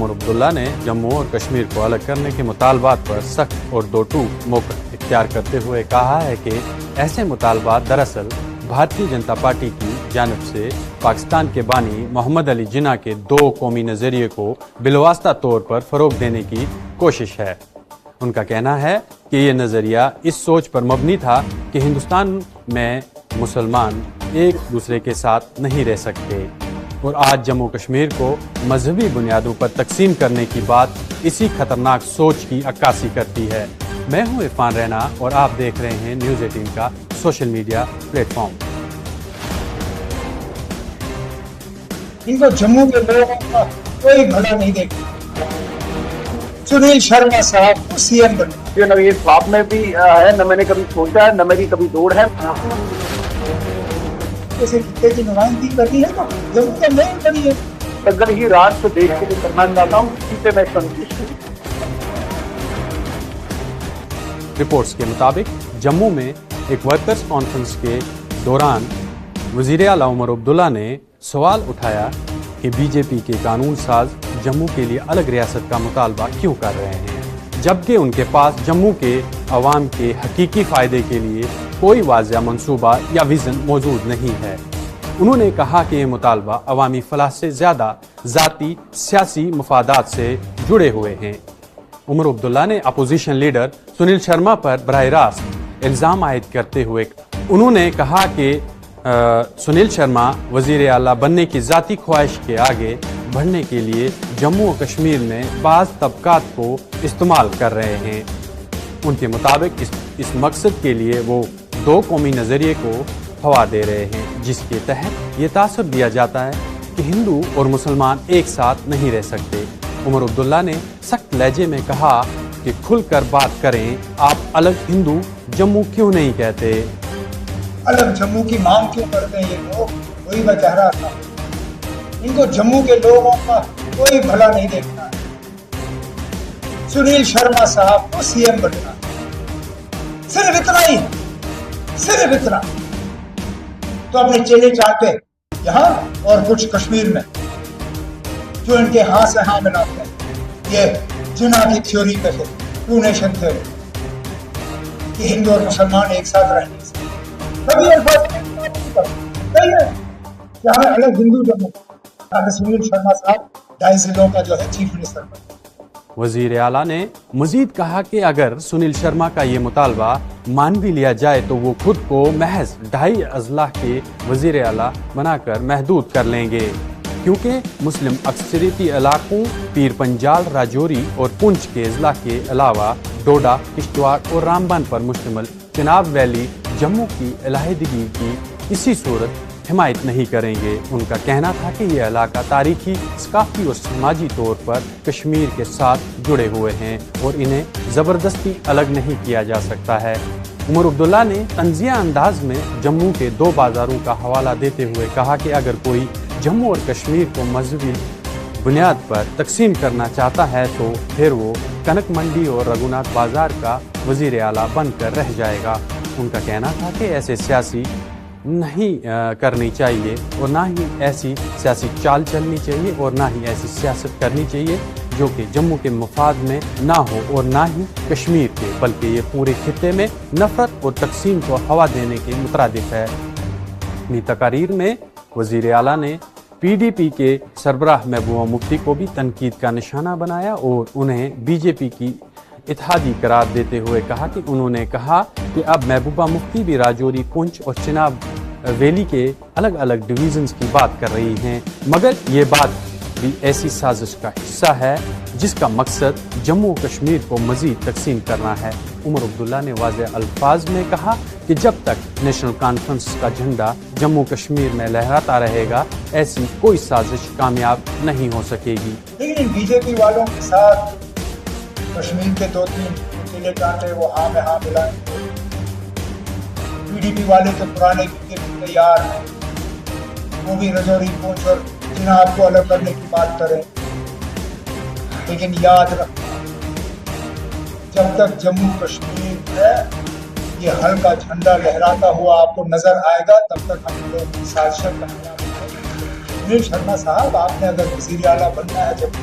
عمر عبداللہ نے جموں اور کشمیر کو الگ کرنے کے مطالبات پر سخت اور دو ٹوک موقف اختیار کرتے ہوئے کہا ہے کہ ایسے مطالبات دراصل بھارتیہ جنتا پارٹی کی جانب سے پاکستان کے بانی محمد علی جناح کے دو قومی نظریے کو بالواسطہ طور پر فروغ دینے کی کوشش ہے۔ ان کا کہنا ہے کہ یہ نظریہ اس سوچ پر مبنی تھا کہ ہندوستان میں مسلمان ایک دوسرے کے ساتھ نہیں رہ سکتے، اور آج جموں کشمیر کو مذہبی بنیادوں پر تقسیم کرنے کی بات اسی خطرناک سوچ کی عکاسی کرتی ہے۔ میں ہوں عرفان رینا اور آپ دیکھ رہے ہیں نیوز 18 کا سوشل میڈیا پلیٹ فارم۔ ان کو جموں کے لوگوں کا کوئی بھلا نہیں دیکھا۔ سنیل شرما صاحب کو سی ایم بنا، نہ یہ خواب میں بھی ہے، نہ میں نے کبھی سوچا ہے، نہ میری کبھی دوڑ ہے۔ جیسے خطے کی نمائندگی کرنی ہے تو جموں کا نہیں کریے۔ اگر یہ رات کو دیش کے لیے کرنا چاہتا ہوں، اسی سے میں سنتشٹ ہوں۔ رپورٹس کے مطابق جموں میں ایک ورکرز کانفرنس کے دوران وزیر اعلیٰ عمر عبداللہ نے سوال اٹھایا کہ بی جے پی کے قانون ساز جموں کے لیے الگ ریاست کا مطالبہ کیوں کر رہے ہیں، جبکہ ان کے پاس جموں کے عوام کے حقیقی فائدے کے لیے کوئی واضح منصوبہ یا ویژن موجود نہیں ہے۔ انہوں نے کہا کہ یہ مطالبہ عوامی فلاح سے زیادہ ذاتی سیاسی مفادات سے جڑے ہوئے ہیں۔ عمر عبداللہ نے اپوزیشن لیڈر سنیل شرما پر براہ راست الزام عائد کرتے ہوئے انہوں نے کہا کہ سنیل شرما وزیر اعلیٰ بننے کی ذاتی خواہش کے آگے بڑھنے کے لیے جموں و کشمیر میں بعض طبقات کو استعمال کر رہے ہیں۔ ان کے مطابق اس مقصد کے لیے وہ دو قومی نظریے کو ہوا دے رہے ہیں، جس کے تحت یہ تاثر دیا جاتا ہے کہ ہندو اور مسلمان ایک ساتھ نہیں رہ سکتے۔ عمر عبداللہ نے سخت لہجے میں کہا کہ کھل کر بات کریں، آپ الگ ہندو جموں کیوں نہیں کہتے؟ الگ جموں کی مانگ کیوں کرتے ہیں یہ لوگ؟ وہی میں کہہ رہا تھا، ان کو جموں کے لوگوں کا کوئی بھلا نہیں دیکھنا ہے۔ سنیل شرما صاحب کو سی ایم بننا، صرف اتنا ہی، صرف اتنا۔ تو اپنے چیلے چاہتے یہاں اور کچھ کشمیر میں جو ان کے ہاں سے ہاں ملاتے ہیں، یہ جناح کی تھیوری پہ ہے، ٹو نیشن تھیوری، کہ ہندو اور مسلمان ایک ساتھ رہنے سے کبھی الفاظ نہیں ہے کہ ہمیں الگ ہندو جموں، تاکہ سنیل شرما صاحب 2.5 ضلعوں کا جو ہے چیف منسٹر بنے۔ وزیر اعلیٰ نے مزید کہا کہ اگر سنیل شرما کا یہ مطالبہ مان بھی لیا جائے تو وہ خود کو محض 2.5 اضلاع کے وزیر اعلیٰ بنا کر محدود کر لیں گے، کیونکہ مسلم اکثریتی علاقوں پیر پنجال، راجوری اور پونچھ کے اضلاع کے علاوہ ڈوڈا، کشتواڑ اور رامبن پر مشتمل چناب ویلی جموں کی علیحدگی کی کسی صورت حمایت نہیں کریں گے۔ ان کا کہنا تھا کہ یہ علاقہ تاریخی، ثقافتی اور سماجی طور پر کشمیر کے ساتھ جڑے ہوئے ہیں اور انہیں زبردستی الگ نہیں کیا جا سکتا ہے۔ عمر عبداللہ نے طنزیہ انداز میں جموں کے 2 بازاروں کا حوالہ دیتے ہوئے کہا کہ اگر کوئی جموں اور کشمیر کو مذہبی بنیاد پر تقسیم کرنا چاہتا ہے تو پھر وہ کنک منڈی اور رگھوناتھ بازار کا وزیر اعلیٰ بن کر رہ جائے گا۔ ان کا کہنا تھا کہ ایسے سیاسی نہیں کرنی چاہیے اور نہ ہی ایسی سیاسی چال چلنی چاہیے اور نہ ہی ایسی سیاست کرنی چاہیے جو کہ جموں کے مفاد میں نہ ہو اور نہ ہی کشمیر کے، بلکہ یہ پورے خطے میں نفرت اور تقسیم کو ہوا دینے کے مترادف ہے۔ اپنی تقاریر میں وزیر اعلیٰ نے پی ڈی پی کے سربراہ محبوبہ مفتی کو بھی تنقید کا نشانہ بنایا اور انہیں بی جے پی کی اتحادی قرار دیتے ہوئے کہا کہ انہوں نے کہا کہ اب محبوبہ مفتی بھی راجوری، پونچھ اور چناب ویلی کے الگ الگ ڈویژنز کی بات کر رہی ہیں، مگر یہ بات بھی ایسی سازش کا حصہ ہے جس کا مقصد جموں و کشمیر کو مزید تقسیم کرنا ہے۔ عمر عبداللہ نے واضح الفاظ میں کہا کہ جب تک نیشنل کانفرنس کا جھنڈا جموں کشمیر میں لہراتا رہے گا، ایسی کوئی سازش کامیاب نہیں ہو سکے گی۔ لیکن بی جے پی والوں کے ساتھ کشمیر کے 2-3 چیلے چاہتے وہ ہاں میں ہاں ملائیں گے۔ پی ڈی پی والے تو پرانے کے تیار ہیں، وہ بھی رجوری، پونچھ اور چناب کو الگ کرنے کی بات کریں، لیکن یاد رکھنا جب تک جموں کشمیر ہے یہ ہلکا جھنڈا لہراتا ہوا آپ کو نظر آئے گا، تب تک ہم لوگ کی سازشیں کامیاب ہیں۔ سنیل شرما صاحب، آپ نے اگر وزیر اعلیٰ بننا ہے جب